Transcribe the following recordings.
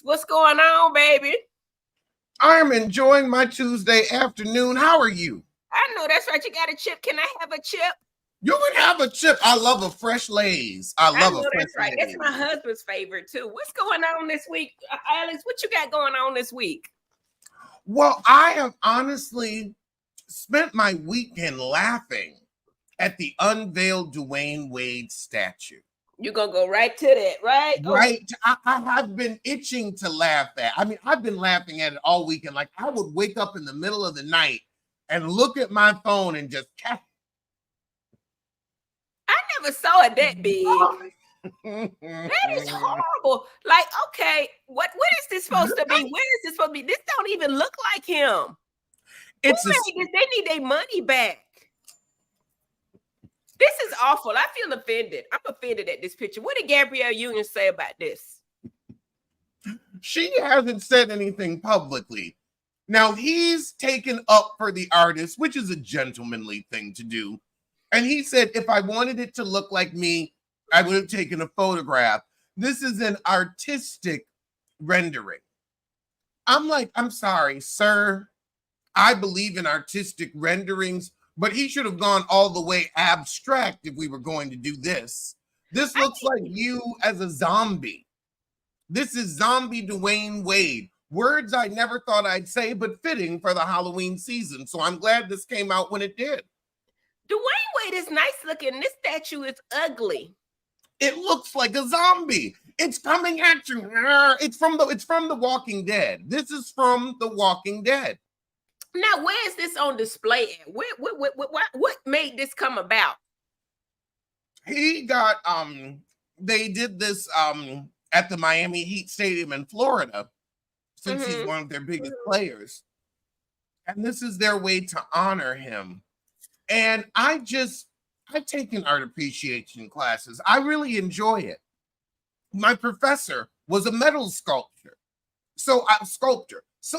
What's going on, baby? I am enjoying my Tuesday afternoon. How are you? I know that's right. You got a chip. Can I have a chip? You can have a chip. I love a fresh Lay's. I love a fresh that's right. Lay's. That's my husband's favorite too. What's going on this week, Alex? What you got going on this week? Well, I have honestly spent my weekend laughing at the unveiled Dwayne Wade statue. You're going to go right to that, right? Right. Okay. I have been itching to laugh at. I mean, I've been laughing at it all weekend. Like, I would wake up in the middle of the night and look at my phone and just catch. I never saw it that big. That is horrible. Like, okay, what is this supposed to be? Where is this supposed to be? This don't even look like him. They need their money back. This is awful. I feel offended. I'm offended at this picture. What did Gabrielle Union say about this? She hasn't said anything publicly. Now, he's taken up for the artist, which is a gentlemanly thing to do. And he said, if I wanted it to look like me, I would have taken a photograph. This is an artistic rendering. I'm like, I'm sorry, sir. I believe in artistic renderings, but he should have gone all the way abstract if we were going to do this. This looks like you as a zombie. This is zombie Dwayne Wade. Words I never thought I'd say, but fitting for the Halloween season. So I'm glad this came out when it did. Dwayne Wade is nice looking. This statue is ugly. It looks like a zombie. It's coming at you. It's from The Walking Dead. This is from The Walking Dead. Now, where is this on display at? What made this come about? He got they did this at the Miami Heat Stadium in Florida, since he's one of their biggest players. And this is their way to honor him. And I've taken art appreciation classes. I really enjoy it. My professor was a metal sculptor. So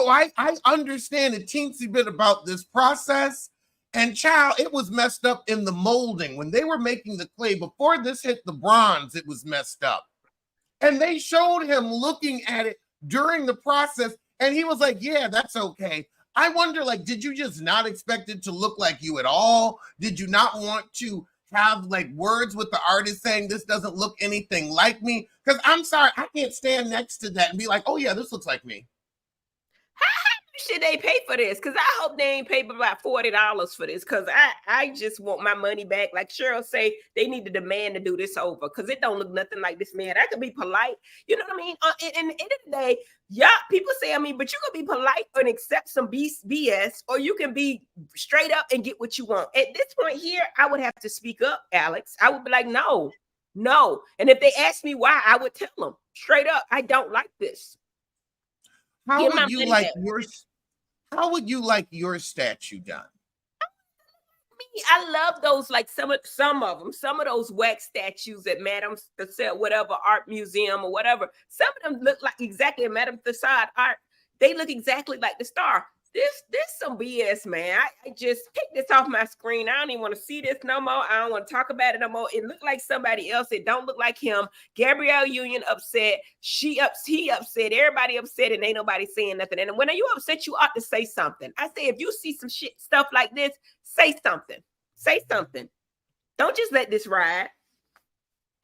I understand a teensy bit about this process. And child, it was messed up in the molding. When they were making the clay, before this hit the bronze, it was messed up. And they showed him looking at it during the process. And he was like, yeah, that's okay. I wonder, like, did you just not expect it to look like you at all? Did you not want to have like words with the artist saying this doesn't look anything like me? Because I'm sorry, I can't stand next to that and be like, oh yeah, this looks like me. How should they pay for this? Because I hope they ain't paid about $40 for this. Because I just want my money back. Like Cheryl say, they need to demand to do this over. Because it don't look nothing like this man. I could be polite. You know what I mean? In the end of the day, yeah, people say, I mean, but you can be polite and accept some BS, or you can be straight up and get what you want. At this point here, I would have to speak up, Alex. I would be like, no. And if they ask me why, I would tell them straight up, I don't like this. How would you like your statue done? I love those, like some of them, some of those wax statues at Madame Tussauds, whatever art museum or whatever. Some of them look like exactly Madame Tussauds art. They look exactly like the star. This some BS, man. I just take this off my screen. I don't even want to see this no more. I don't want to talk about it no more. It looked like somebody else. It don't look like him. Gabrielle Union upset. He upset. Everybody upset, and ain't nobody saying nothing. And when you upset, you ought to say something. I say, if you see some stuff like this, say something. Say something. Don't just let this ride.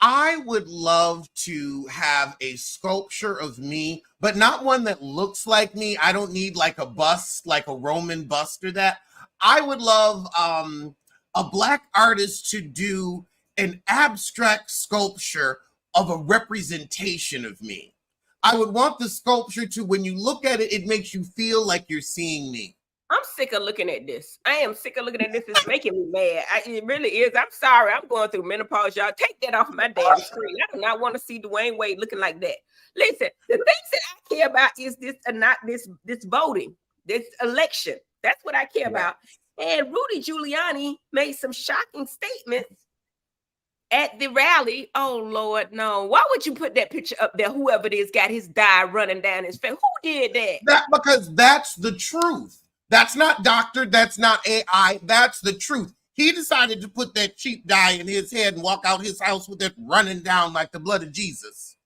I would love to have a sculpture of me, but not one that looks like me. I don't need like a bust, like a Roman bust or that. I would love a Black artist to do an abstract sculpture of a representation of me. I would want the sculpture to, when you look at it, it makes you feel like you're seeing me. I'm sick of looking at this. I am sick of looking at this. It's making me mad. It really is. I'm sorry. I'm going through menopause, y'all. Take that off my damn screen. I do not want to see Dwayne Wade looking like that. Listen, the things that I care about is this voting, this election. That's what I care about. And Rudy Giuliani made some shocking statements at the rally. Oh, Lord, no. Why would you put that picture up there? Whoever it is got his dye running down his face. Who did that? Because that's the truth. That's not doctored. That's not AI. That's the truth. He decided to put that cheap dye in his head and walk out his house with it running down like the blood of Jesus.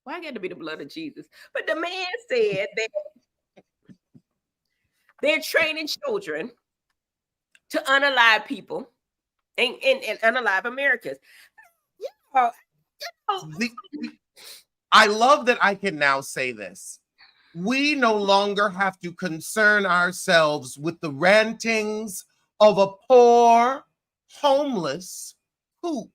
Why got to be the blood of Jesus? But the man said that they're training children to unalive people and unalive Americans. Yeah, I love that I can now say this. We no longer have to concern ourselves with the rantings of a poor, homeless hoot.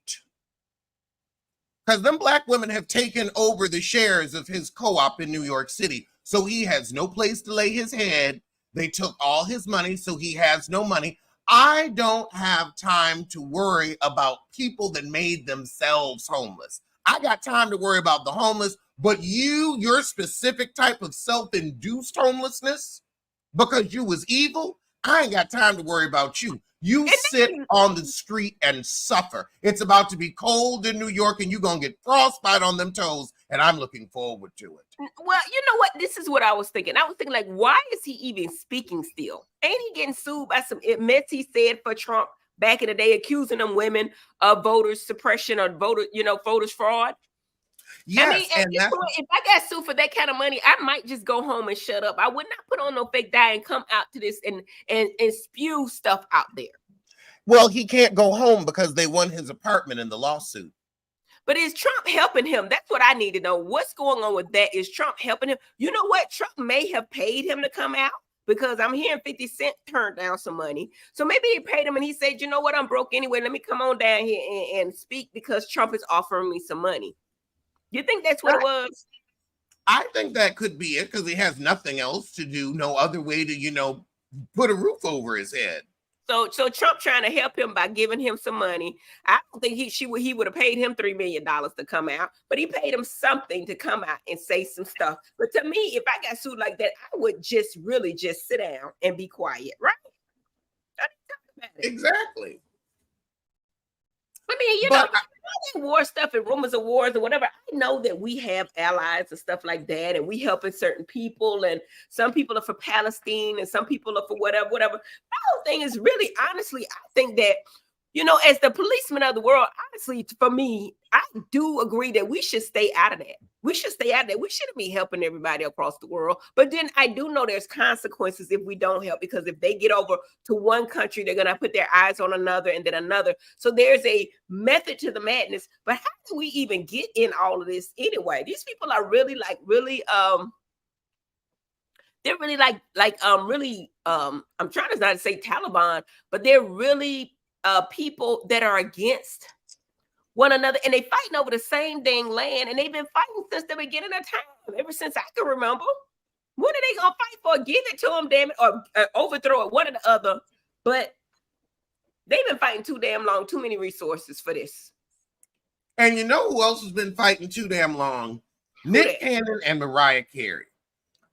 Because them black women have taken over the shares of his co-op in New York City. So he has no place to lay his head. They took all his money, so he has no money. I don't have time to worry about people that made themselves homeless. I got time to worry about the homeless, but your specific type of self-induced homelessness, because you was evil, I ain't got time to worry about you. You sit on the street and suffer. It's about to be cold in New York and you're going to get frostbite on them toes, and I'm looking forward to it. Well, you know what? This is what I was thinking. I was thinking, like, why is he even speaking still? Ain't he getting sued by some mess he said for Trump back in the day, accusing them women of voter suppression or voters fraud? Yes, I mean, if I got sued for that kind of money, I might just go home and shut up. I would not put on no fake die and come out to this and spew stuff out there. Well, he can't go home because they won his apartment in the lawsuit. But is Trump helping him? That's what I need to know. What's going on with that? Is Trump helping him? You know what? Trump may have paid him to come out, because I'm hearing 50 Cent turned down some money. So maybe he paid him and he said, you know what? I'm broke anyway. Let me come on down here and speak because Trump is offering me some money. You think that's what it was? I think that could be it, because he has nothing else to do, no other way to, put a roof over his head. So Trump trying to help him by giving him some money. I don't think he would have paid him $3 million to come out, but he paid him something to come out and say some stuff. But to me, if I got sued like that, I would just really just sit down and be quiet, right? Exactly. I mean, war stuff and rumors of wars and whatever. I know that we have allies and stuff like that, and we helping certain people, and some people are for Palestine and some people are for whatever. My whole thing is really, honestly, I think that, as the policeman of the world, honestly, for me, I do agree that we should stay out of that. We should stay out of that. We shouldn't be helping everybody across the world. But then I do know there's consequences if we don't help, because if they get over to one country, they're going to put their eyes on another and then another. So there's a method to the madness. But how do we even get in all of this anyway? These people are really they're really I'm trying to not say Taliban, but they're really people that are against one another, and they fighting over the same dang land, and they've been fighting since the beginning of time, ever since I can remember. When are they gonna fight for? Give it to them, damn it, or overthrow it, one or the other. But they've been fighting too damn long, too many resources for this. And you know who else has been fighting too damn long? Nick Cannon and Mariah Carey.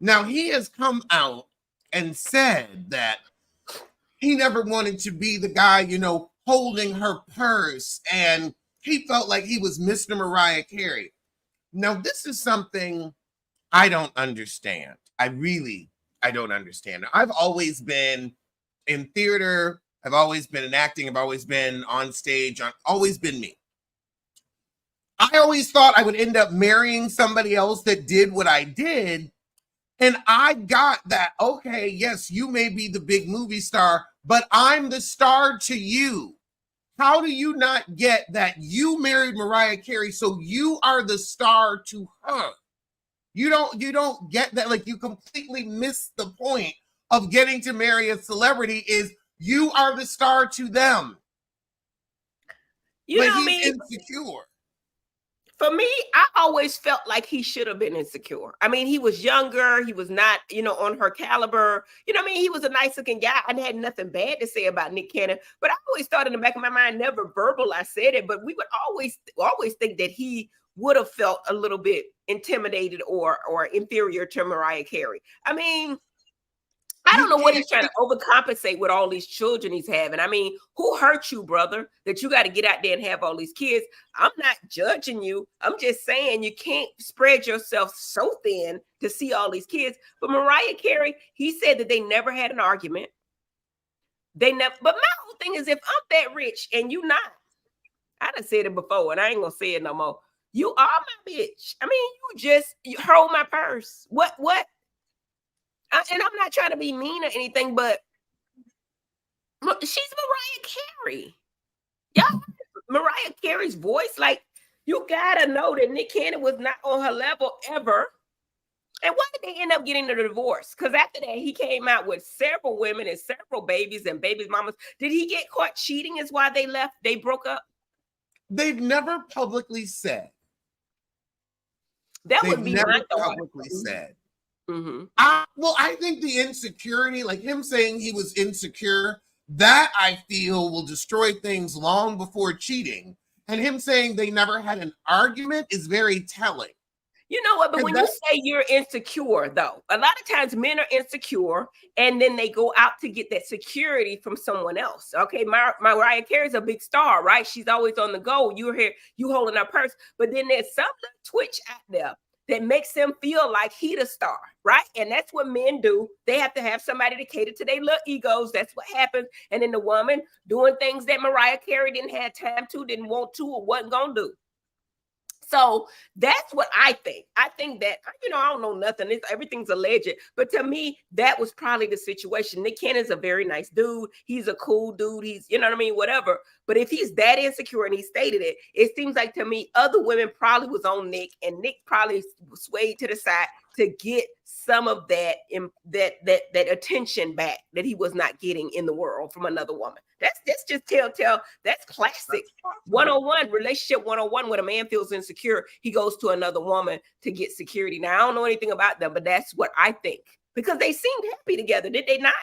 Now, he has come out and said that he never wanted to be the guy, holding her purse, and he felt like he was Mr. Mariah Carey. Now, this is something I don't understand. I don't understand. I've always been in theater. I've always been in acting. I've always been on stage. I've always been me. I always thought I would end up marrying somebody else that did what I did. And I got that, okay, yes, you may be the big movie star, but I'm the star to you. How do you not get that you married Mariah Carey, so you are the star to her? You don't get that. Like, you completely miss the point of getting to marry a celebrity is you are the star to them. But he's insecure. For me, I always felt like he should have been insecure. I mean, he was younger. He was not, on her caliber. He was a nice looking guy. I had nothing bad to say about Nick Cannon, but I always thought in the back of my mind, never verbal, I said it, but we would always think that he would have felt a little bit intimidated or inferior to Mariah Carey. I mean, I don't know what he's trying to overcompensate with all these children he's having. I mean, who hurt you, brother, that you got to get out there and have all these kids? I'm not judging you. I'm just saying you can't spread yourself so thin to see all these kids. But Mariah Carey, he said that they never had an argument. But my whole thing is, if I'm that rich and you not, I done said it before and I ain't going to say it no more. You are my bitch. I mean, you hold my purse. What? And I'm not trying to be mean or anything, but she's Mariah Carey. Y'all, Mariah Carey's voice, like, you gotta know that Nick Cannon was not on her level ever. And why did they end up getting the divorce? Because after that, he came out with several women and several babies and babies' mamas. Did he get caught cheating? Is why they left? They broke up? They've never publicly said. That would be my thought. Publicly said. Mm-hmm. I think the insecurity, like him saying he was insecure, that I feel will destroy things long before cheating. And him saying they never had an argument is very telling. You know what? But when you say you're insecure, though, a lot of times men are insecure and then they go out to get that security from someone else. Okay, Mariah Carey's a big star, right? She's always on the go. You're here, you holding her purse. But then there's some twitch out there that makes them feel like he the star, right? And that's what men do. They have to have somebody to cater to their little egos. That's what happens. And then the woman doing things that Mariah Carey didn't have time to, didn't want to, or wasn't going to do. So that's what I think. I think that, I don't know nothing. Everything's alleged. But to me, that was probably the situation. Nick Cannon's a very nice dude. He's a cool dude. He's, whatever. But if he's that insecure and he stated it, it seems like to me, other women probably was on Nick and Nick probably swayed to the side to get some of that attention back that he was not getting in the world from another woman. That's just telltale. That's classic 101, relationship 101. When a man feels insecure, he goes to another woman to get security. Now, I don't know anything about them, but that's what I think, because they seemed happy together. Did they not?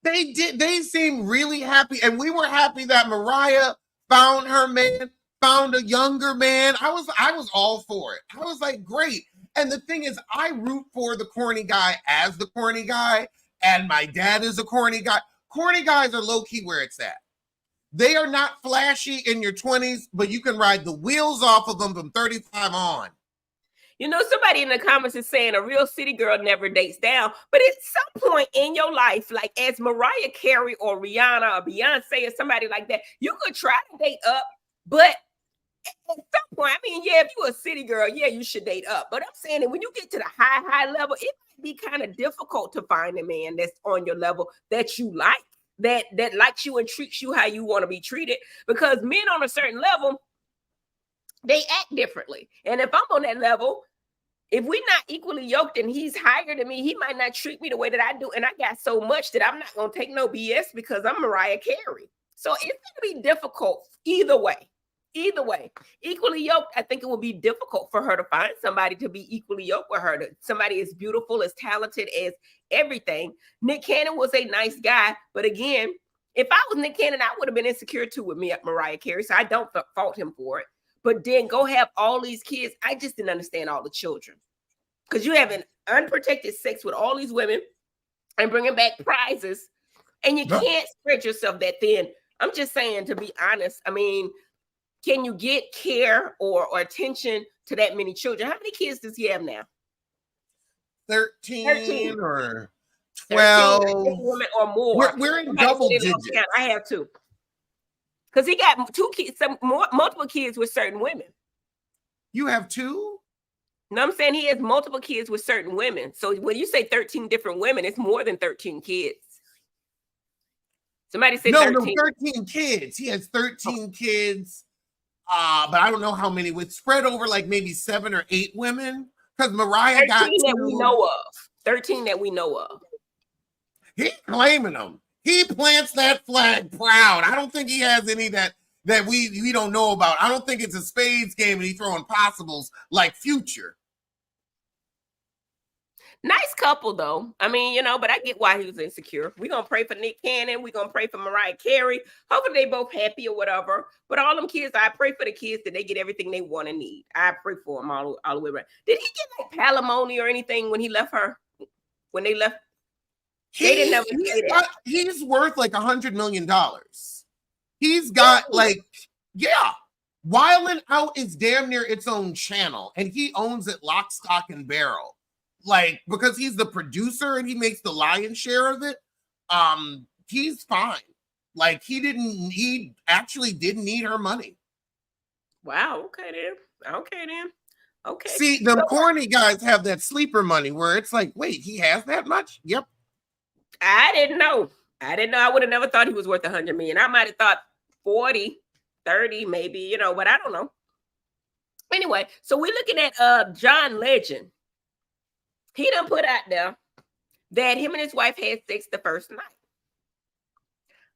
They did. They seemed really happy. And we were happy that Mariah found her man, found a younger man. I was all for it. I was like, great. And the thing is, I root for the corny guy as the corny guy. And my dad is a corny guy. Corny guys are low-key where it's at. They are not flashy in your 20s, but you can ride the wheels off of them from 35 on. Somebody in the comments is saying a real city girl never dates down. But at some point in your life, like as Mariah Carey or Rihanna or Beyonce or somebody like that, you could try to date up. But at some point, if you're a city girl, yeah, you should date up. But I'm saying that when you get to the high level, it might be kind of difficult to find a man that's on your level that you like, that likes you and treats you how you want to be treated. Because men on a certain level, they act differently. And if I'm on that level, if we're not equally yoked and he's higher than me, he might not treat me the way that I do. And I got so much that I'm not going to take no BS because I'm Mariah Carey. So it's going to be difficult either way. Either way, equally yoked, I think it will be difficult for her to find somebody to be equally yoked with her. Somebody as beautiful, as talented, as everything. Nick Cannon was a nice guy. But again, if I was Nick Cannon, I would have been insecure too with me at Mariah Carey. So I don't fault him for it. But then go have all these kids. I just didn't understand all the children. Because you have an unprotected sex with all these women and bringing back prizes. And you can't spread yourself that thin. I'm just saying, to be honest, can you get care or attention to that many children? How many kids does he have now? 13 or 12. 13 women or more. We're in double digits. I have 2. Because he got 2 kids, multiple kids with certain women. You have 2? No, I'm saying he has multiple kids with certain women. So when you say 13 different women, it's more than 13 kids. Somebody said 13. No, 13 kids. He has 13 kids. But I don't know how many. Would spread over like maybe 7 or 8 women. Because Mariah got 2. That we know of. 13 that we know of. He claiming them. He plants that flag proud. I don't think he has any that we don't know about. I don't think it's a spades game and he's throwing possibles like Future. Nice couple though. But I get why he was insecure. We're going to pray for Nick Cannon. We're going to pray for Mariah Carey. Hopefully they both happy or whatever. But all them kids, I pray for the kids that they get everything they want and need. I pray for them all the way around. Did he get like palimony or anything when he left her? When they left? They didn't ever say that. He's worth like $100 million. He's got Wildin' Out is damn near its own channel. And he owns it lock, stock, and barrel. Like, because he's the producer and he makes the lion's share of it, he's fine. Like, he actually didn't need her money. Wow, okay then. Okay then. Okay. See, the corny guys have that sleeper money where it's like, wait, he has that much? Yep. I didn't know. I would have never thought he was worth 100 million. I might have thought 40, 30, maybe, but I don't know. Anyway, so we're looking at John Legend. He done put out there that him and his wife had sex the first night.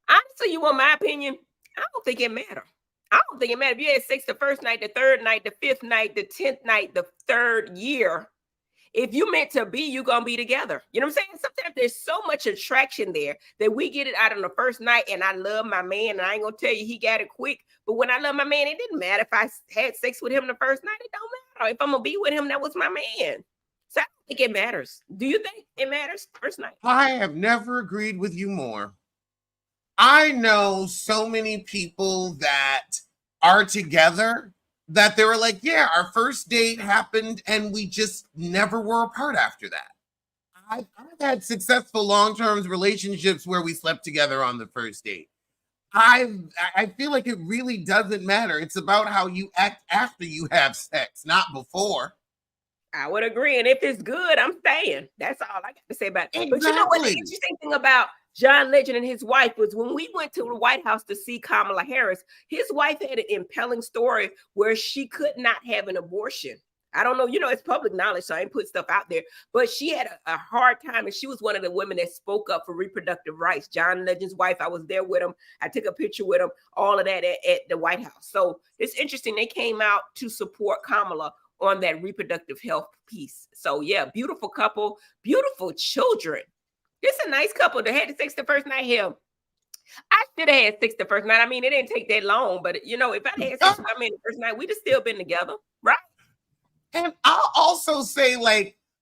Honestly, you want my opinion? I don't think it matters. I don't think it matters if you had sex the first night, the third night, the fifth night, the 10th night, the third year. If you meant to be, you're going to be together. You know what I'm saying? Sometimes there's so much attraction there that we get it out on the first night, and I love my man, and I ain't going to tell you he got it quick. But when I love my man, it didn't matter if I had sex with him the first night. It don't matter. If I'm going to be with him, that was my man. So I don't think it matters. Do you think it matters first night? I have never agreed with you more. I know so many people that are together that they were like, yeah, our first date happened and we just never were apart after that. I've had successful long-term relationships where we slept together on the first date. I feel like it really doesn't matter. It's about how you act after you have sex, not before. I would agree. And if it's good, I'm staying. That's all I got to say about it. Exactly. But you know what? The interesting thing about John Legend and his wife was when we went to the White House to see Kamala Harris, his wife had an impelling story where she could not have an abortion. I don't know, it's public knowledge, so I ain't put stuff out there, but she had a hard time, and she was one of the women that spoke up for reproductive rights. John Legend's wife, I was there with him. I took a picture with him, all of that at the White House. So it's interesting. They came out to support Kamala on that reproductive health piece. So yeah, beautiful couple, beautiful children. It's a nice couple that had the sex the first night here. I should have had sex the first night. I mean, it didn't take that long, but if I had sex with my man the first night, we'd have still been together, right? And I'll also say,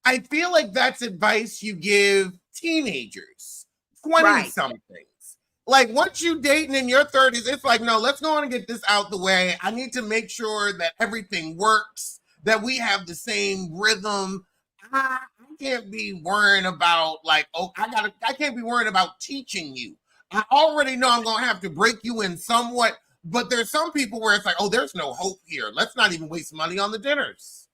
I feel like that's advice you give teenagers, 20-somethings. Like, once you dating in your 30s, it's like, no, let's go on and get this out the way. I need to make sure that everything works, that we have the same rhythm. I can't be worrying about, I can't be worrying about teaching you. I already know I'm going to have to break you in somewhat, but there's some people where it's like, oh, there's no hope here. Let's not even waste money on the dinners.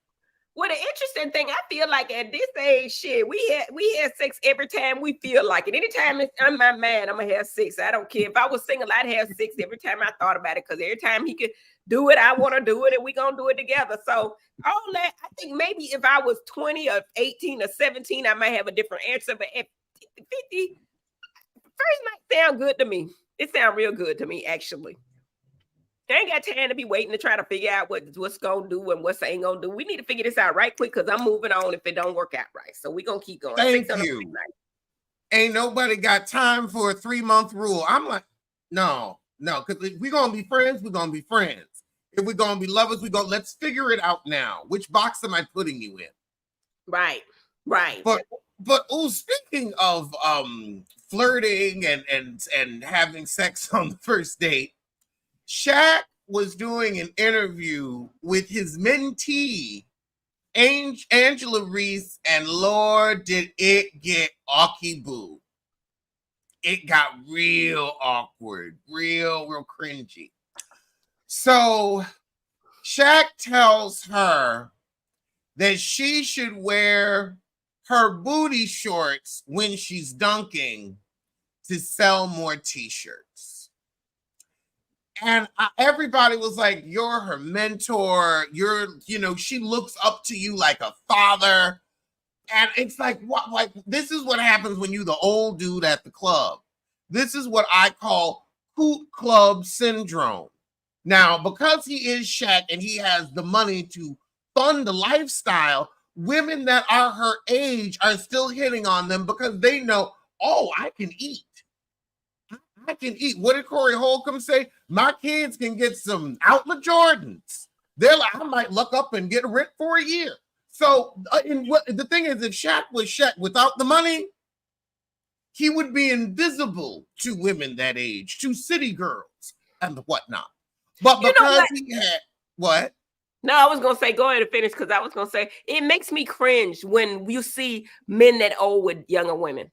Well, the interesting thing, I feel like at this age, shit, we had sex every time we feel like it. Anytime I'm my man, I'm gonna have sex. I don't care. If I was single, I'd have sex every time I thought about it, because every time he could do it, I want to do it, and we gonna do it together. So all that, I think maybe if I was 20 or 18 or 17, I might have a different answer. But at 50, first night sound good to me. It sound real good to me, actually. I ain't got time to be waiting to try to figure out what's gonna do and what's ain't gonna do. We need to figure this out right quick, because I'm moving on if it don't work out right. So we're gonna keep going. Thank you. Ain't nobody got time for a 3-month rule. I'm like, no, because if we're gonna be friends, we're gonna be friends. If we're gonna be lovers, let's figure it out now. Which box am I putting you in? Right. But speaking of flirting and having sex on the first date, Shaq was doing an interview with his mentee, Angela Reese, and Lord, did it get awky boo. It got real awkward, real cringy. So Shaq tells her that she should wear her booty shorts when she's dunking to sell more t-shirts. And everybody was like, you're her mentor. She looks up to you like a father. And it's like, what? Like, this is what happens when you're the old dude at the club. This is what I call Coot Club syndrome. Now, because he is Shaq and he has the money to fund the lifestyle, women that are her age are still hitting on them because they know, oh, I can eat. I can eat. What did Corey Holcomb say? My kids can get some outlet Jordans. They're like, I might look up and get rent for a year. So the thing is, if Shaq was Shaq without the money, he would be invisible to women that age, to city girls and whatnot. But because he had what? No, I was going to say, go ahead and finish, because I was going to say, it makes me cringe when you see men that old with younger women.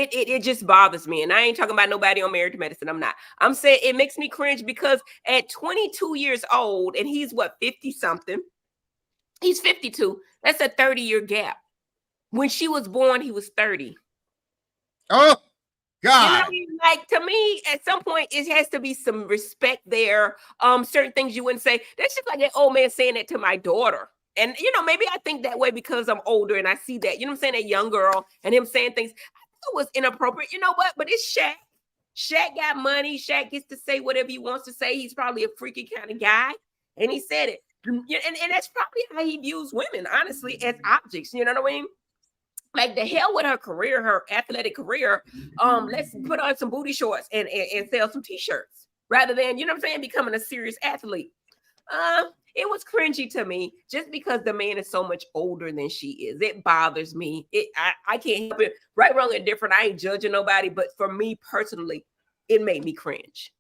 It just bothers me. And I ain't talking about nobody on Married to Medicine. I'm not. I'm saying it makes me cringe because at 22 years old, and he's what, 50 something? He's 52. That's a 30-year gap. When she was born, he was 30. Oh, God. Like, to me, at some point, it has to be some respect there. Certain things you wouldn't say. That's just like an old man saying that to my daughter. And, maybe I think that way because I'm older and I see that, I'm saying, that young girl and him saying things. It was inappropriate. You know what? But it's Shaq. Shaq got money. Shaq gets to say whatever he wants to say. He's probably a freaky kind of guy. And he said it. And that's probably how he views women, honestly, as objects. You know what I mean? Like, the hell with her career, her athletic career. Let's put on some booty shorts and sell some t-shirts rather than, becoming a serious athlete. It was cringy to me just because the man is so much older than she is. It bothers me. I can't help it. Right, wrong, and different. I ain't judging nobody, but for me personally, it made me cringe.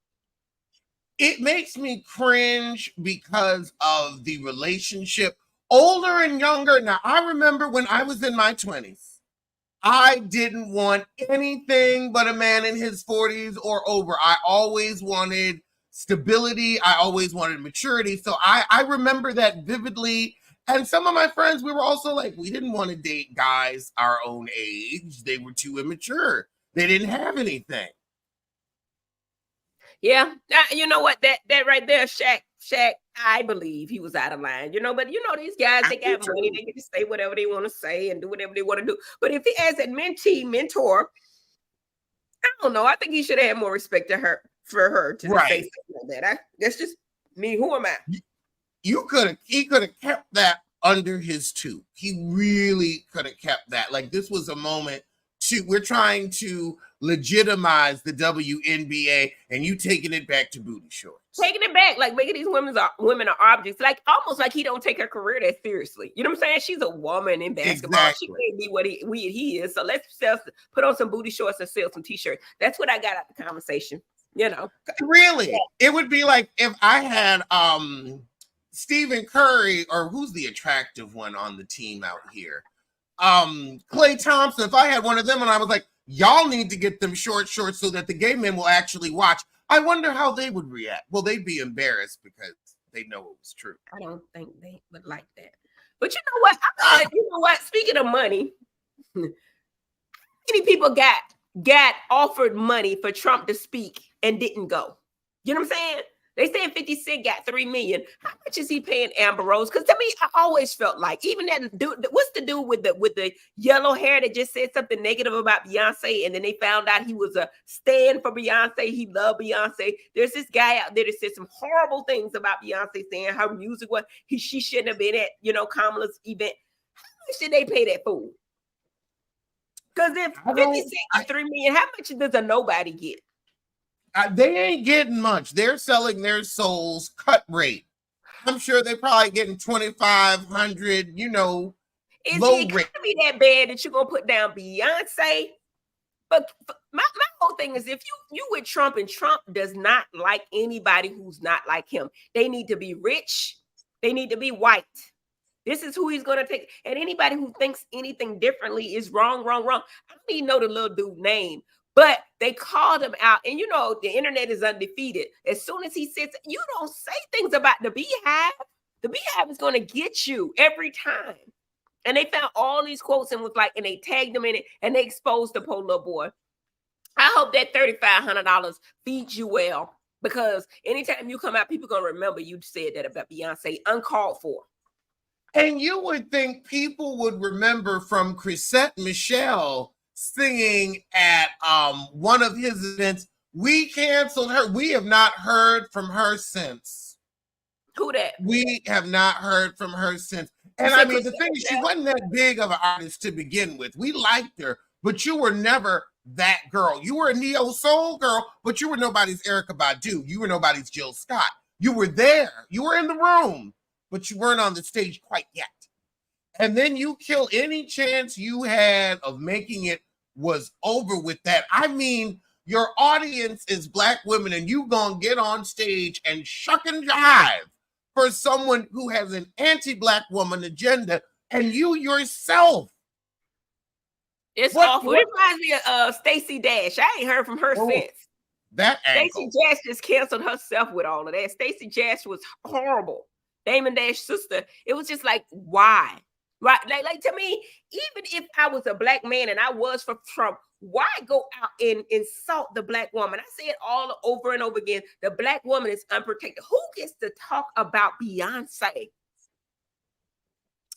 It makes me cringe because of the relationship, older and younger. Now, I remember when I was in my 20s, I didn't want anything but a man in his 40s or over. I always wanted stability. I always wanted maturity. So I remember that vividly. And some of my friends, we were also like, we didn't want to date guys our own age. They were too immature. They didn't have anything. Yeah. You know what? That right there, Shaq, I believe he was out of line, but these guys, they got money. They get to say whatever they want to say and do whatever they want to do. But if he has that mentor, I don't know. I think he should have had more respect to her for her to say something like that. That's just me. Who am I? He could have kept that under his tube. He really could have kept that. Like, this was a moment we're trying to legitimize the WNBA, and you taking it back to booty shorts. Taking it back, like making these women are objects, like almost like he don't take her career that seriously. You know what I'm saying? She's a woman in basketball. Exactly. She can't be what he is. So let's put on some booty shorts and sell some t-shirts. That's what I got out of the conversation. Really, it would be like if I had Stephen Curry, or who's the attractive one on the team out here, Klay Thompson. If I had one of them and I was like, y'all need to get them shorts so that the gay men will actually watch, I wonder how they would react. Well, they'd be embarrassed because they know it was true. I don't think they would like that. But you know what? Speaking of money, many people got offered money for Trump to speak and didn't go. You know what I'm saying? They saying 50 Cent got $3 million. How much is he paying Amber Rose? Because to me, I always felt like, even that dude, what's the dude with the yellow hair that just said something negative about Beyonce, and then they found out he was a stand for Beyonce. He loved Beyonce. There's this guy out there that said some horrible things about Beyonce, saying her music was she shouldn't have been at Kamala's event. How much did they pay that fool? Because if 50 Cent got $3 million, how much does a nobody get? They ain't getting much. They're selling their souls cut rate. I'm sure they're probably getting 2,500, Is low it rate. Be that bad that you're gonna put down Beyonce? But my whole thing is, if you with Trump, and Trump does not like anybody who's not like him. They need to be rich. They need to be white. This is who he's going to take. And anybody who thinks anything differently is wrong. I don't even know the little dude's name. But they called him out, and the internet is undefeated. As soon as he says, you don't say things about the Beehive. The Beehive is going to get you every time. And they found all these quotes and and they tagged him in it, and they exposed the poor little boy. I hope that $3,500 feeds you well, because anytime you come out, people are going to remember you said that about Beyonce, uncalled for. And you would think people would remember from Chrisette Michele singing at one of his events. We canceled her. We have not heard from her since. Who that? We have not heard from her since. And I mean, the thing is, she wasn't that big of an artist to begin with. We liked her, but you were never that girl. You were a neo soul girl, but you were nobody's Erykah Badu. You were nobody's Jill Scott. You were there. You were in the room, but you weren't on the stage quite yet. And then you kill any chance you had of making it was over with that. I mean, your audience is Black women, and you gonna get on stage and shuck and jive for someone who has an anti-Black woman agenda, and you yourself It's awful. It reminds me of Stacey Dash. I ain't heard from her since. That Stacey Dash just canceled herself with all of that. Stacey Dash was horrible. Damon Dash's sister. It was just like, why? Right? Like to me, even if I was a black man and I was for Trump, why go out and insult the black woman? I say it all over and over again. The black woman is unprotected. Who gets to talk about Beyonce?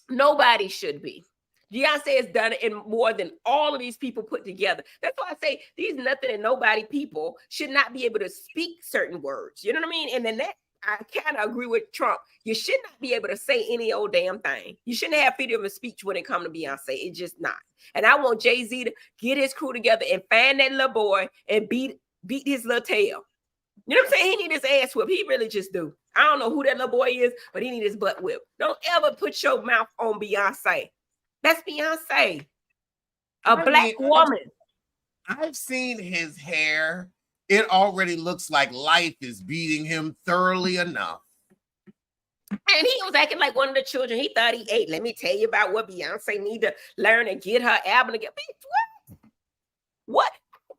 Nobody should be. Beyonce has done it in more than all of these people put together. That's why I say these nothing and nobody people should not be able to speak certain words. You know what I mean? And then that, I kind of agree with Trump. You should not be able to say any old damn thing. You shouldn't have freedom of speech when it comes to Beyonce. It's just not. And I want Jay-Z to get his crew together and find that little boy and beat his little tail. You know what I'm saying? He need his ass whipped. He really just do. I don't know who that little boy is, but he need his butt whipped. Don't ever put your mouth on Beyonce. That's Beyonce, black woman. I've seen his hair. It already looks like life is beating him thoroughly enough. And he was acting like one of the children. He thought he ate. Let me tell you about what Beyonce need to learn and get her album together. What?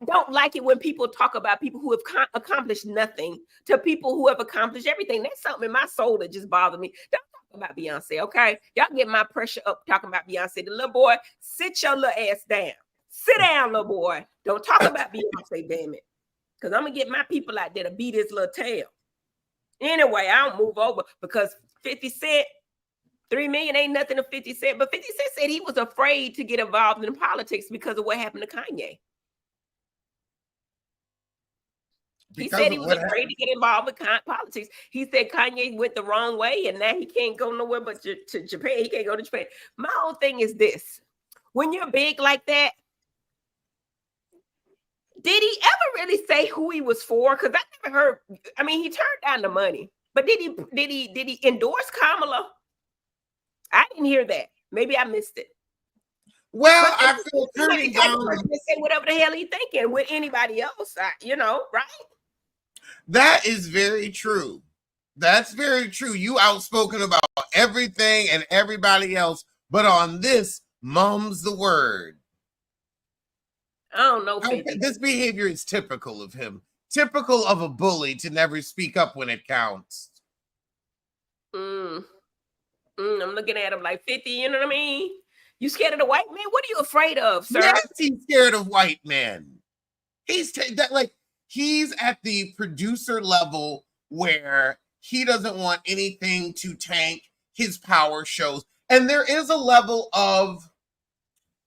Don't like it when people talk about people who have accomplished nothing to people who have accomplished everything. That's something in my soul that just bothers me. Don't talk about Beyonce, okay? Y'all get my pressure up talking about Beyonce. The little boy, sit your little ass down. Sit down, little boy. Don't talk about Beyonce, damn it. Because I'm going to get my people out there to beat his little tail. Anyway, I don't move over because 50 Cent, 3 million ain't nothing to 50 Cent. But 50 Cent said he was afraid to get involved in politics because of what happened to Kanye. He said he was afraid to get involved with politics. He said Kanye went the wrong way and now he can't go nowhere but to Japan. He can't go to Japan. My whole thing is this. When you're big like that, did he ever really say who he was for? Because I never heard. I mean, he turned down the money. But did he endorse Kamala? I didn't hear that. Maybe I missed it. Well, I feel turning down. Say whatever the hell he thinking with anybody else, right? That is very true. That's very true. You outspoken about everything and everybody else, but on this, mum's the word. I don't know. This behavior is typical of him. Typical of a bully to never speak up when it counts. I'm looking at him like 50, you know what I mean? You scared of the white man? What are you afraid of, sir? Yes, he's scared of white men. He's at the producer level where he doesn't want anything to tank his power shows. And there is a level of,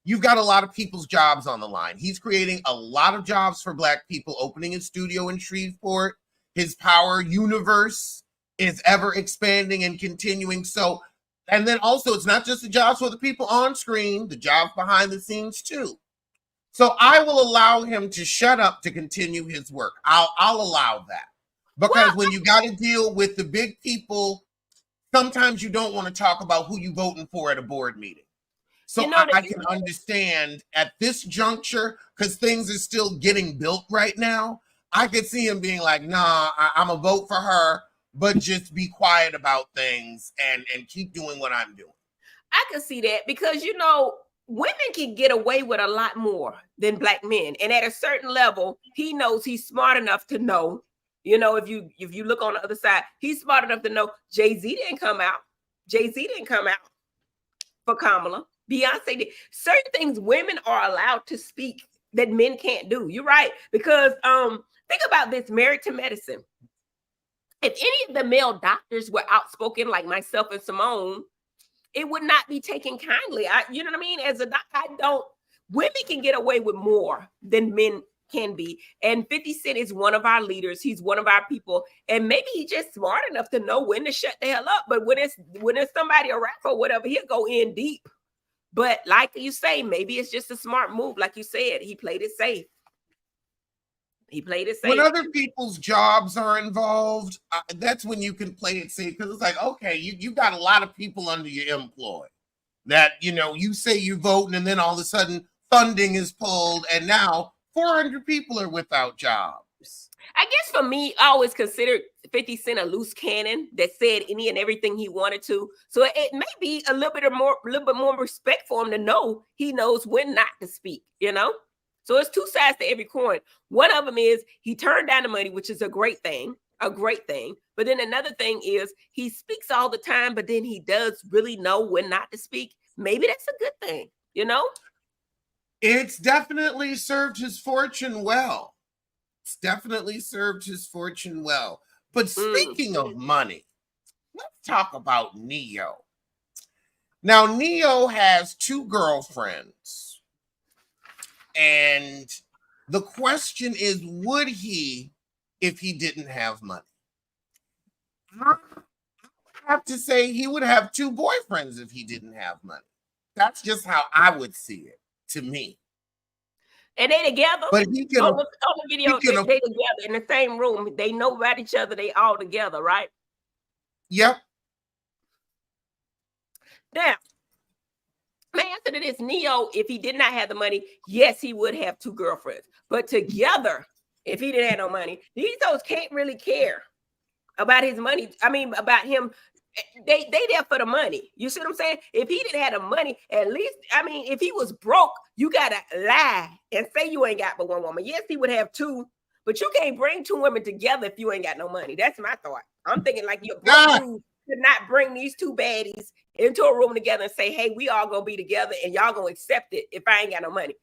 you've got a lot of people's jobs on the line. He's creating a lot of jobs for Black people, opening a studio in Shreveport. His power universe is ever expanding and continuing. So, and then also it's not just the jobs for the people on screen, the jobs behind the scenes too. So I will allow him to shut up to continue his work. I'll allow that. Because when you got to deal with the big people, sometimes you don't want to talk about who you voting for at a board meeting. So I can understand at this juncture, because things are still getting built right now, I could see him being like, nah, I'm a vote for her, but just be quiet about things and keep doing what I'm doing. I can see that because, women can get away with a lot more than Black men. And at a certain level, he knows he's smart enough to know, if you look on the other side, he's smart enough to know Jay-Z didn't come out. Jay-Z didn't come out for Kamala. Beyonce did. Certain things women are allowed to speak that men can't do. You're right. Because think about this, Married to Medicine. If any of the male doctors were outspoken like myself and Simone, it would not be taken kindly. You know what I mean? As a doctor, women can get away with more than men can be. And 50 Cent is one of our leaders. He's one of our people. And maybe he's just smart enough to know when to shut the hell up. But when it's somebody, a rapper or whatever, he'll go in deep. But like you say, maybe it's just a smart move. Like you said, he played it safe. When other people's jobs are involved, that's when you can play it safe. Because it's like, okay, you got a lot of people under your employ that, you say you're voting and then all of a sudden funding is pulled and now 400 people are without jobs. I guess for me, I always considered 50 Cent a loose cannon that said any and everything he wanted to. So it may be a little bit more respect for him to know he knows when not to speak, you know? So it's two sides to every coin. One of them is he turned down the money, which is a great thing. A great thing. But then another thing is he speaks all the time, but then he does really know when not to speak. Maybe that's a good thing, you know? It's definitely served his fortune well. It's definitely served his fortune well. But speaking of money, let's talk about Neo. Now, Neo has 2 girlfriends. And the question is, would he if he didn't have money? I have to say he would have 2 boyfriends if he didn't have money. That's just how I would see it, to me. And they together. But he can, on the video, they together in the same room. They know about each other. They all together, right? Yep. Now, my answer to this, Neo, if he did not have the money, yes, he would have 2 girlfriends. But together, if he didn't have no money, these folks can't really care about his money. I mean, about him. They there for the money. You see what I'm saying? If he didn't have the money, at least, I mean, if he was broke, you gotta lie and say you ain't got but one woman. Yes, he would have 2, but you can't bring 2 women together if you ain't got no money. That's my thought. I'm thinking like you're broke dude could not bring these 2 baddies into a room together and say, hey, we all gonna be together and y'all gonna accept it if I ain't got no money.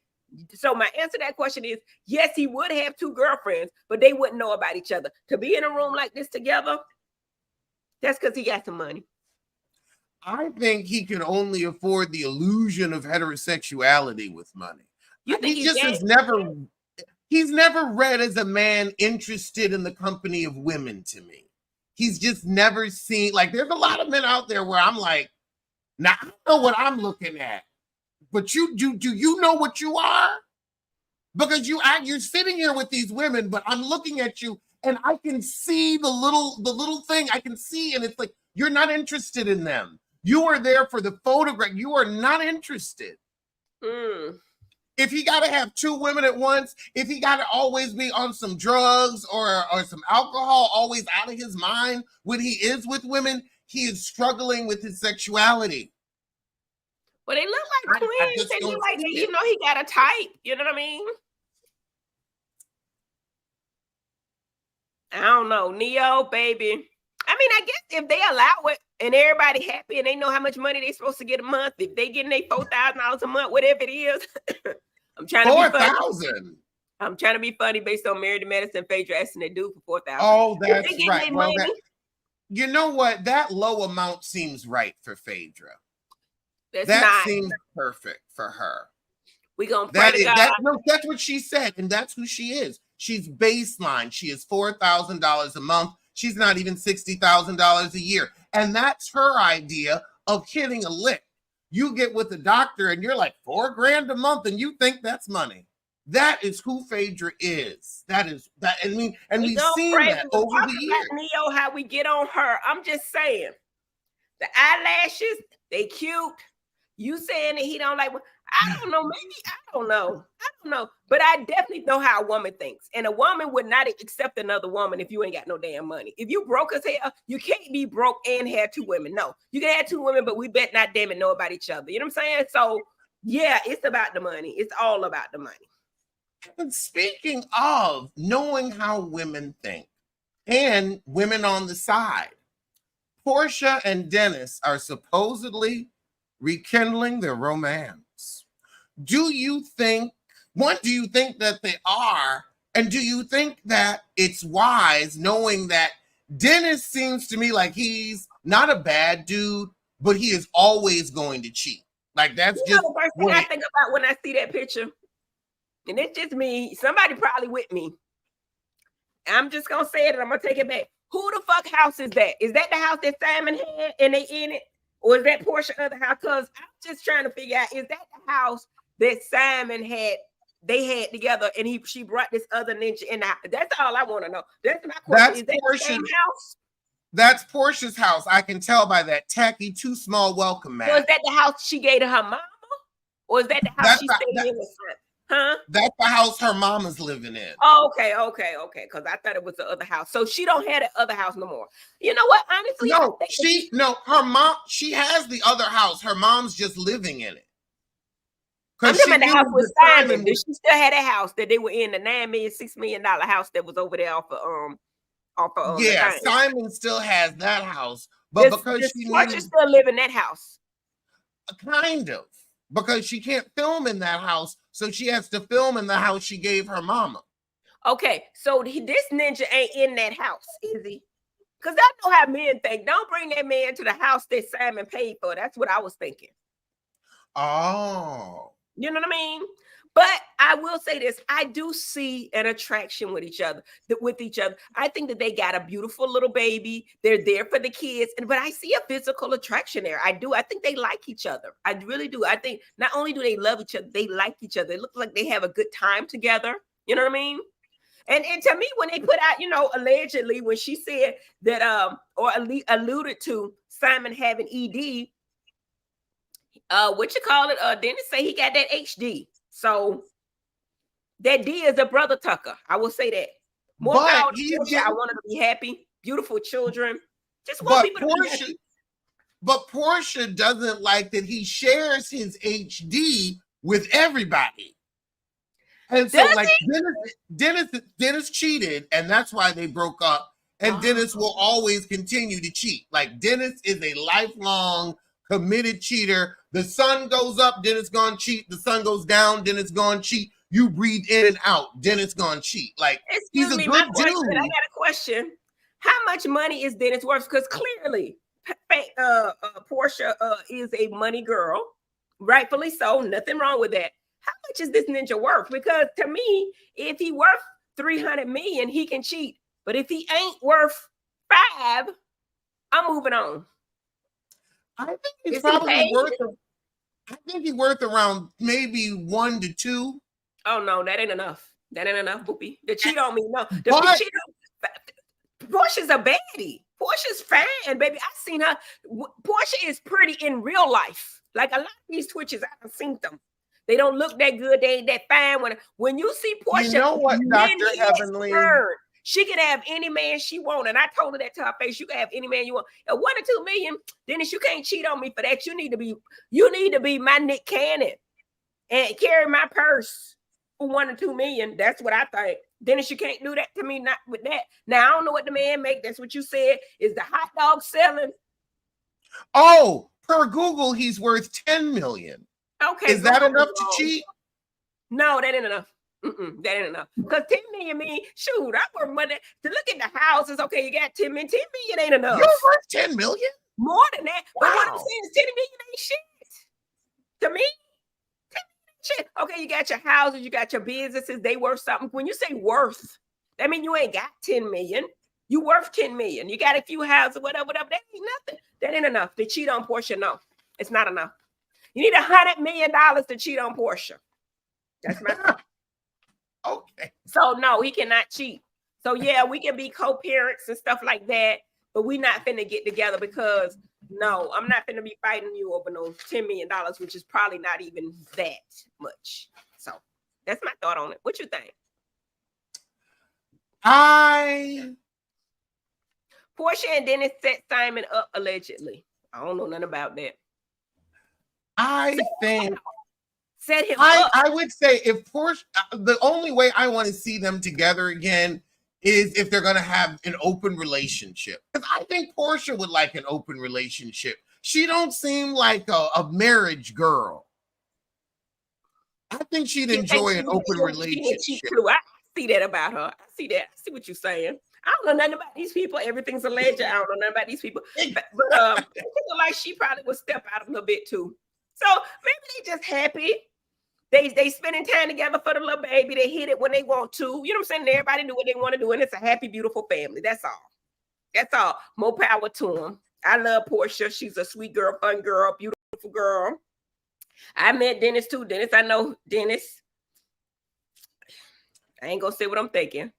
So my answer to that question is yes, he would have 2 girlfriends, but they wouldn't know about each other. To be in a room like this together, that's because he got some money. I think he can only afford the illusion of heterosexuality with money. You think he's never read as a man interested in the company of women to me. He's just never seen, like, there's a lot of men out there where I'm like, now I know what I'm looking at, but do you know what you are? Because you're sitting here with these women, but I'm looking at you and I can see the little thing I can see, and it's like, you're not interested in them. You are there for the photograph. You are not interested. If he got to have 2 women at once, if he got to always be on some drugs or some alcohol, always out of his mind when he is with women, he is struggling with his sexuality. Well, they look like twins, and he like, you know, he got a type. You know what I mean? I don't know, Neo, baby. I mean, I guess if they allow it and everybody happy and they know how much money they're supposed to get a month, if they getting their $4,000 a month, whatever it is, I'm trying to be funny. 4,000. I'm trying to be funny based on Married to Medicine, Phaedra asking they do for 4,000. Oh, that's right. Well, you know what? That low amount seems right for Phaedra. That seems perfect for her. We gonna pray to God. That's what she said, and that's who she is. She's baseline. She is $4,000 a month. She's not even $60,000 a year. And that's her idea of hitting a lick. You get with the doctor and you're like $4,000 a month and you think that's money. That is who Phaedra is. That is that. I mean, and we've seen that over the years. Neo, how we get on her. I'm just saying. The eyelashes, they cute. You saying that he don't like, I don't know, maybe, I don't know. But I definitely know how a woman thinks. And a woman would not accept another woman if you ain't got no damn money. If you broke as hell, you can't be broke and have 2 women. No, you can have 2 women, but we bet not damn it know about each other. You know what I'm saying? So yeah, it's about the money. It's all about the money. And speaking of knowing how women think and women on the side, Porsha and Dennis are supposedly rekindling their romance. Do you think that they are? And do you think that it's wise, knowing that Dennis seems to me like he's not a bad dude, but he is always going to cheat? Like, that's just the first thing I think about when I see that picture. And it's just me. Somebody probably with me. I'm just going to say it and I'm going to take it back. Who the fuck house is that? Is that the house that Simon had and they in it? Or is that Porsha other house? Because I'm just trying to figure out, is that the house that Simon had, they had together and she brought this other ninja in the house? That's all I want to know. That's my question. Is that the same house? That's Portia's house. I can tell by that tacky, too small welcome mat. So is that the house she gave to her mama? Or is that the house she stayed in with? Huh? That's the house her mama's living in. Oh, okay. Because I thought it was the other house. So she don't have that other house no more. You know what? Honestly, Her mom, she has the other house. Her mom's just living in it. I'm talking about the house with Simon. Did she still have that house that they were in, the $6 million house that was over there off of yeah, Simon still has that house, but because Porsha still live in that house. Kind of. Because she can't film in that house, so she has to film in the house she gave her mama. Okay, so this ninja ain't in that house, is he? Because I know how men think. Don't bring that man to the house that Simon paid for. That's what I was thinking. Oh. You know what I mean? But I will say this. I do see an attraction with each other. I think that they got a beautiful little baby. They're there for the kids. But I see a physical attraction there. I do. I think they like each other. I really do. I think not only do they love each other, they like each other. It looks like they have a good time together. You know what I mean? And to me, when they put out, allegedly, when she said that, or alluded to Simon having ED, Dennis say he got that HD. So that D is a brother Tucker. I will say that. More power to Porsha. I want her to be happy. Beautiful children. Just want people to be happy. But Porsha doesn't like that he shares his HD with everybody. And so Dennis cheated, and that's why they broke up. And Dennis will always continue to cheat. Like Dennis is a lifelong committed cheater. The sun goes up, Dennis gonna cheat. The sun goes down, Dennis gonna cheat. You breathe in and out, Dennis gonna cheat. Like he's a good dude. I got a question. How much money is Dennis worth? Because clearly, Porsha is a money girl, rightfully so. Nothing wrong with that. How much is this ninja worth? Because to me, if he worth $300 million, he can cheat. But if he ain't worth $5, I'm moving on. I think he's probably worth. I think he's worth around maybe 1 to 2. Oh no, that ain't enough. That ain't enough, Boopy. The cheat on me, no. Porsha's a baddie. Porsha's fine, baby. I seen her. Porsha is pretty in real life. Like a lot of these Twitches, I've seen them. They don't look that good. They ain't that fine. When you see Porsha, you know what, Dr. Heavenly? She can have any man she want. And I told her that to her face. You can have any man you want. At 1 or 2 million, Dennis, you can't cheat on me for that. You need to be my Nick Cannon and carry my purse for 1 or 2 million. That's what I think. Dennis, you can't do that to me, not with that. Now, I don't know what the man make. That's what you said. Is the hot dog selling? Oh, per Google, he's worth 10 million. Okay. Is that enough to cheat? No, that ain't enough. That ain't enough. Because 10 million mean, shoot, I work money to look at the houses. Okay, you got 10 million. 10 million ain't enough. You're worth 10 million? More than that. Wow. But what I'm saying is 10 million ain't shit. To me, 10 million ain't shit. Okay, you got your houses, you got your businesses, they worth something. When you say worth, that mean you ain't got 10 million. You worth 10 million. You got a few houses, whatever. That ain't nothing. That ain't enough. To cheat on Porsha, no. It's not enough. You need $100 million to cheat on Porsha. That's my okay. So no, he cannot cheat. So yeah, we can be co-parents and stuff like that, but we not finna get together because no, I'm not finna be fighting you over those $10 million, which is probably not even that much. So that's my thought on it. What you think? Porsha and Dennis set Simon up allegedly. I don't know nothing about that. I think set him up. I would say if Porsha, the only way I want to see them together again is if they're going to have an open relationship. Because I think Porsha would like an open relationship. She don't seem like a marriage girl. I think she'd enjoy an open relationship. I see that about her. I see that. I see what you're saying. I don't know nothing about these people. Everything's alleged. I don't know nothing about these people. But I feel like she probably would step out a little bit too. So maybe they just happy. They spending time together for the little baby. They hit it when they want to. You know what I'm saying? Everybody do what they want to do, and it's a happy, beautiful family. That's all. That's all. More power to them. I love Porsha. She's a sweet girl, fun girl, beautiful girl. I met Dennis too. Dennis, I know Dennis. I ain't gonna say what I'm thinking.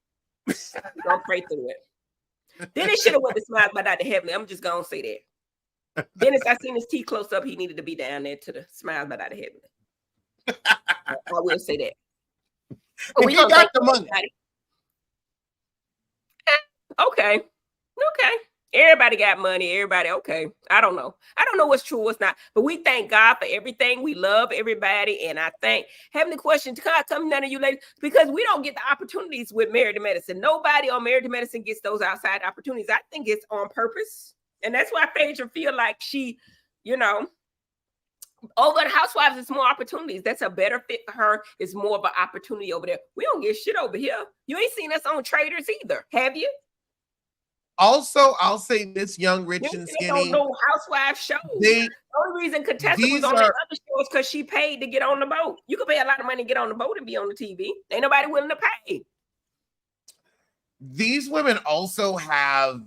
Gonna pray through it. Dennis should have went to Smiles by Dr. Heavenly. I'm just gonna say that. Dennis, I seen his teeth close up. He needed to be down there to the Smiles by Dr. Heavenly. I will say that. But If we he don't got thank the money. everybody. Okay. Okay. Everybody got money. Everybody, okay. I don't know. I don't know what's true, what's not. But we thank God for everything. We love everybody. And I think having the question, God, tell me none of you ladies, because we don't get the opportunities with Married to Medicine. Nobody on Married to Medicine gets those outside opportunities. I think it's on purpose. And that's why Phaedra feel like she, you know, over at Housewives, it's more opportunities. That's a better fit for her. It's more of an opportunity over there. We don't get shit over here. You ain't seen us on Traders either, have you? Also, I'll say this, Young, Rich, You and don't Skinny. know housewife shows. They, The only reason Contessa was these on the are, other shows because she paid to get on the boat. You could pay a lot of money to get on the boat and be on the TV. Ain't nobody willing to pay. these women also have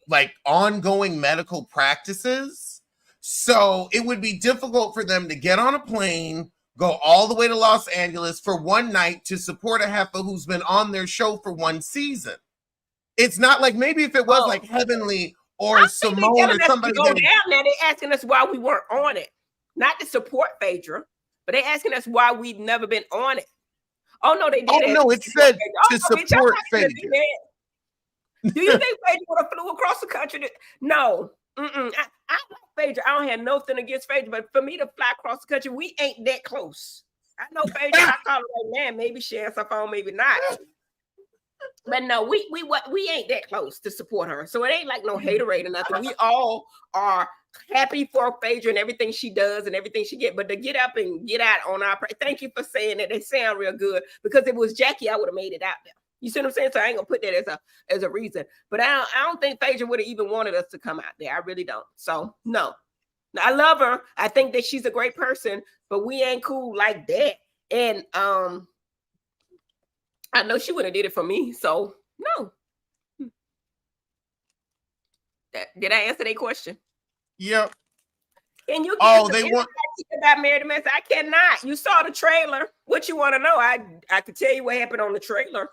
like ongoing medical practices. So it would be difficult for them to get on a plane, go all the way to Los Angeles for one night to support a heifer who's been on their show for one season. It's not like, maybe if it was like Heavenly or Simone or somebody go down there, they asking us why we weren't on it. Not to support Phaedra, but they asking us why we'd never been on it. Oh no, they did. Oh no, it said to support Phaedra. Do you think Phaedra would have flew across the country? No. I like Phaedra. I don't have nothing against Phaedra, but for me to fly across the country, we ain't that close. I know Phaedra. I call her right now. Maybe she has her phone, maybe not. But no, we ain't that close to support her. So it ain't like no haterade or nothing. We all are happy for Phaedra and everything she does and everything she get. But to get up and get out on our, thank you for saying that. They sound real good, because if it was Jackie, I would have made it out there. You see what I'm saying? So I ain't gonna put that as a reason. But I don't think Phaedra would have even wanted us to come out there. I really don't. So no. I love her. I think that she's a great person, but we ain't cool like that. And I know she would have did it for me. So no. Did I answer that question? Yep. Can you they want about Married to Medicine? I cannot. You saw the trailer. What you want to know? I could tell you what happened on the trailer.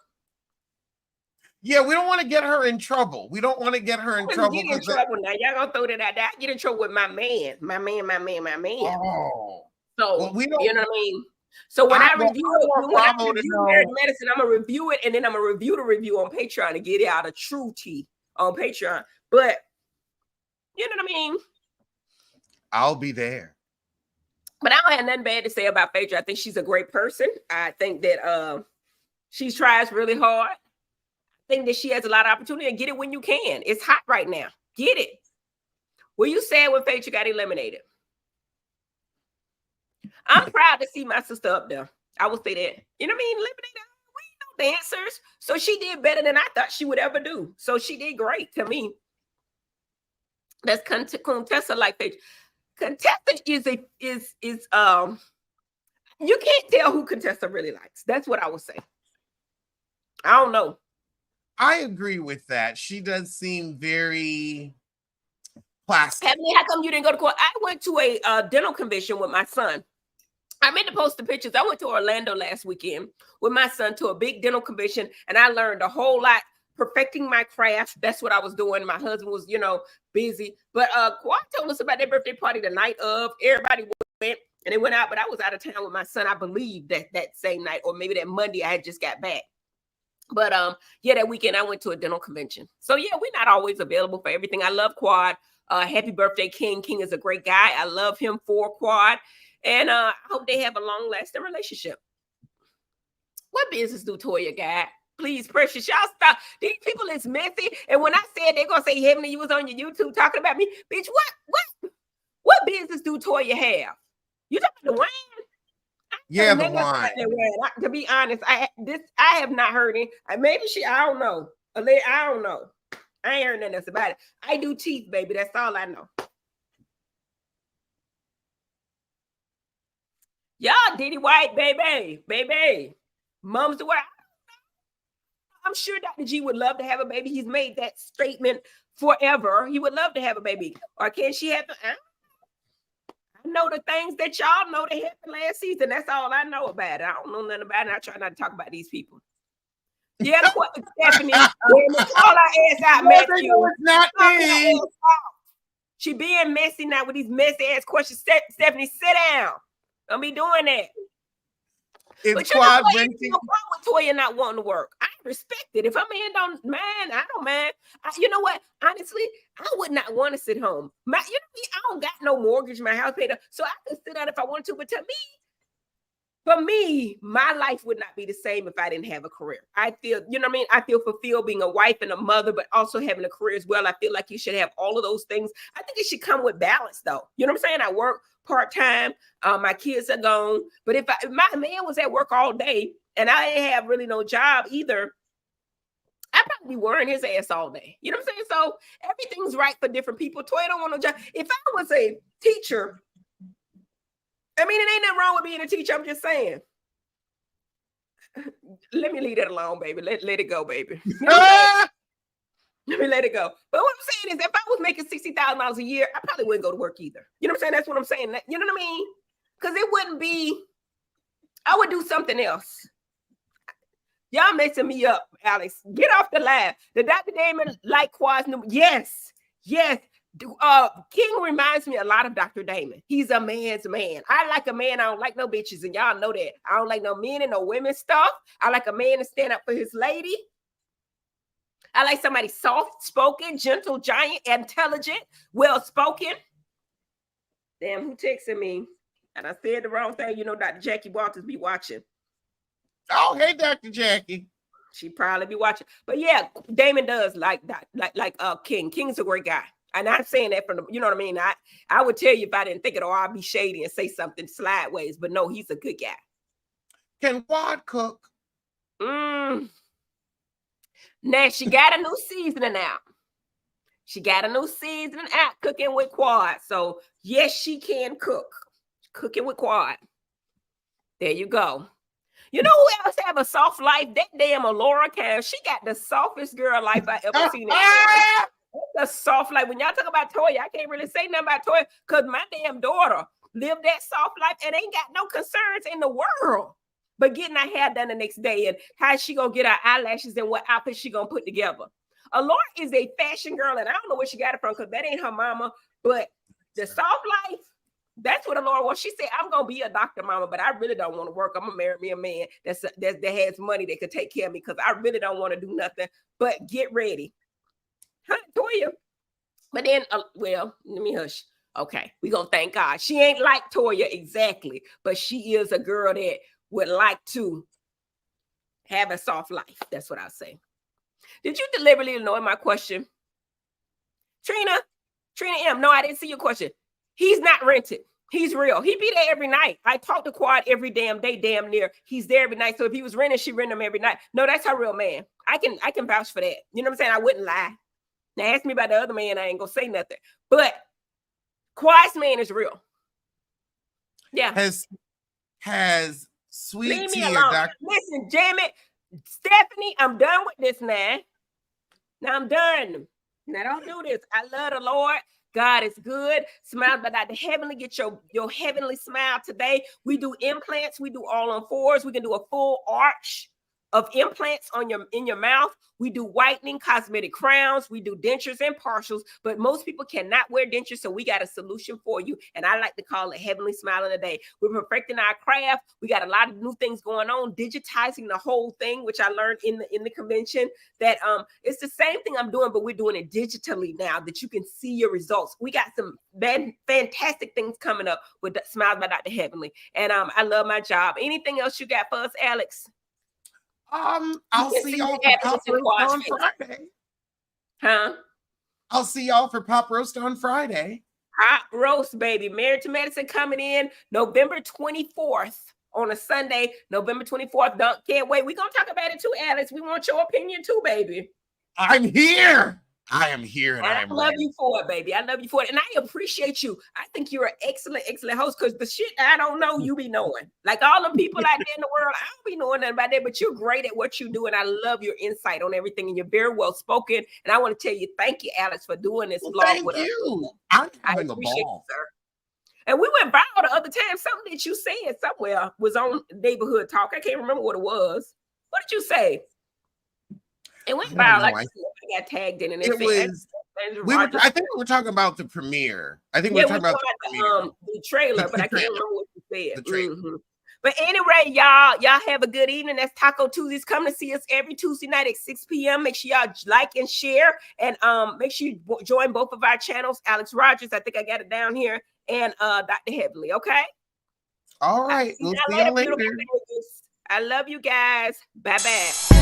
Yeah, we don't want to get her in trouble. We don't want to get her in trouble. Get in trouble now. Y'all gonna throw that out there. I get in trouble with my man. Oh. So well, we don't, you know what I mean? So when I review Married to Medicine, I'm gonna review it, and then I'm gonna review the review on Patreon to get it out of true tea on Patreon. But you know what I mean? I'll be there. But I don't have nothing bad to say about Phaedra. I think she's a great person. I think that she tries really hard. I think that she has a lot of opportunity, and get it when you can. It's hot right now. Get it. Were you sad when Phaedra got eliminated? I'm proud to see my sister up there. I will say that. You know what I mean? Eliminated. We know dancers. So she did better than I thought she would ever do. So she did great to me. That's Contessa like Phaedra. Contessa is you can't tell who Contessa really likes. That's what I would say. I don't know. I agree with that. She does seem very plastic. Heavenly, how come you didn't go to court? I went to a dental convention with my son. I meant to post the pictures. I went to Orlando last weekend with my son to a big dental convention, and I learned a whole lot, perfecting my craft. That's what I was doing. My husband was, busy. But Quad told us about their birthday party the night of. Everybody went, and they went out, but I was out of town with my son, I believe, that same night, or maybe that Monday I had just got back. But that weekend I went to a dental convention. So yeah, we're not always available for everything. I love Quad. Happy birthday, King. King is a great guy. I love him for Quad. And I hope they have a long-lasting relationship. What business do Toya got? Please, Precious, y'all stop. These people is messy. And when I said they're gonna say Heavenly, you was on your YouTube talking about me, bitch. What business do Toya have? You talking to Wayne? Yeah, the wine. To be honest, I have not heard it. Maybe I don't know. I don't know. I ain't heard nothing else about it. I do teeth, baby. That's all I know. Y'all, Diddy White, baby. Mom's the word. I'm sure Dr. G would love to have a baby. He's made that statement forever. He would love to have a baby. Or can she have I know the things that y'all know that happened last season. That's all I know about it. I don't know nothing about it. I try not to talk about these people. Yeah, Stephanie. Call our ass out, Matthew. It's not me. She being messy now with these messy ass questions. Stephanie, sit down. Don't be doing that. Is But you know Quad what? renting? No problem with Toya not wanting to work. I respect it. If a man don't mind, I don't mind. You know what? Honestly, I would not want to sit home. You know me, I don't got no mortgage, my house paid up, so I could sit down if I wanted to. But for me, my life would not be the same if I didn't have a career. I feel, you know what I mean? I feel fulfilled being a wife and a mother, but also having a career as well. I feel like you should have all of those things. I think it should come with balance, though. You know what I'm saying? I work part-time. My kids are gone. But if my man was at work all day and I didn't have really no job either, I'd probably be worrying his ass all day. You know what I'm saying? So everything's right for different people. Toy don't want no job. If I was a teacher, I mean, it ain't nothing wrong with being a teacher. I'm just saying. Let me leave that alone, baby. Let it go, baby. Let me let it go. But what I'm saying is, if I was making $60,000 a year, I probably wouldn't go to work either. You know what I'm saying? That's what I'm saying. You know what I mean? Because it wouldn't be, I would do something else. Y'all messing me up, Alex. Get off the line. The Dr. Damon like Quad's new. Yes. King reminds me a lot of Dr. Damon. He's a man's man. I like a man. I don't like no bitches, and y'all know that. I don't like no men and no women stuff. I like a man to stand up for his lady. I like somebody soft-spoken, gentle, giant, intelligent, well-spoken. Damn, who texting me? And I said the wrong thing. You know, Dr. Jackie Walters be watching. Oh, hey, Dr. Jackie. She probably be watching. But yeah, Damon does like that, like King. King's a great guy. And I'm saying that from the, you know what I mean? I would tell you if I didn't think it, or I'd be shady and say something sideways. But no, he's a good guy. Can Quad cook? Now she got a new seasoning out. She got a new seasoning out, cooking with Quad. So yes, she can cook. Cooking with Quad. There you go. You know who else have a soft life? That damn Alora Cam. She got the softest girl life I ever seen. The soft life. When y'all talk about Toya, I can't really say nothing about Toya because my damn daughter lived that soft life and ain't got no concerns in the world. But getting her hair done the next day and how she gonna get her eyelashes and what outfit she gonna put together. Alora is a fashion girl, and I don't know where she got it from because that ain't her mama. But the soft life, that's what Alora was. She said, I'm gonna be a doctor, mama, but I really don't want to work. I'm gonna marry me a man that has money that could take care of me because I really don't want to do nothing but get ready. Huh, Toya. But then, well, let me hush. Okay, we gonna thank God. She ain't like Toya exactly, but she is a girl that would like to have a soft life. That's what I say. Did you deliberately ignore my question? Trina M, no, I didn't see your question. He's not rented. He's real. He be there every night. I talk to Quad every damn day, damn near. He's there every night. So if he was renting, she rent him every night. No, that's her real man. I can vouch for that. You know what I'm saying? I wouldn't lie. Now ask me about the other man, I ain't gonna say nothing. But Quad's man is real. Yeah. Has Sweet Leave me Tea alone. Listen, damn it. Stephanie, I'm done with this now. Now I'm done. Now don't do this. I love the Lord. God is good. Smile by Dr. Heavenly. Get your heavenly smile today. We do implants. We do all on fours. We can do a full arch of implants in your mouth. We do whitening, cosmetic crowns. We do dentures and partials, but most people cannot wear dentures, so we got a solution for you, and I like to call it Heavenly Smile in a Day. We're perfecting our craft. We got a lot of new things going on, digitizing the whole thing, which I learned in the convention, that it's the same thing I'm doing, but we're doing it digitally now that you can see your results. We got some fantastic things coming up with Smiles by Dr. Heavenly, and I love my job. Anything else you got for us, Alex? I'll see y'all for Pop Roast on Friday. Huh? I'll see y'all for Pop Roast on Friday. Pop Roast, baby. Married to Medicine coming in November 24th on a Sunday, November 24th. Can't wait. We're going to talk about it too, Alex. We want your opinion too, baby. I'm here. I am here, and I love you for it, baby. I love you for it. And I appreciate you. I think you're an excellent, excellent host because the shit I don't know, you be knowing. Like all the people out there in the world, I don't be knowing nothing about that, but you're great at what you do. And I love your insight on everything. And you're very well spoken. And I want to tell you, thank you, Alex, for doing this vlog with us. I'm having a ball. You, sir. And we went viral the other time. Something that you said somewhere was on Neighborhood Talk. I can't remember what it was. What did you say? It went viral. I got tagged in, and it was. I think we were talking about the premiere. I think we were talking about the trailer, but I can't remember what you said. The trailer. Mm-hmm. But anyway, y'all have a good evening. That's Taco Tuesdays. Come to see us every Tuesday night at 6 p.m. Make sure y'all like and share, and make sure you join both of our channels. Alex Rogers, I think I got it down here, and Dr. Heavenly. Okay. All right. We'll see you later. I love you guys. Bye bye.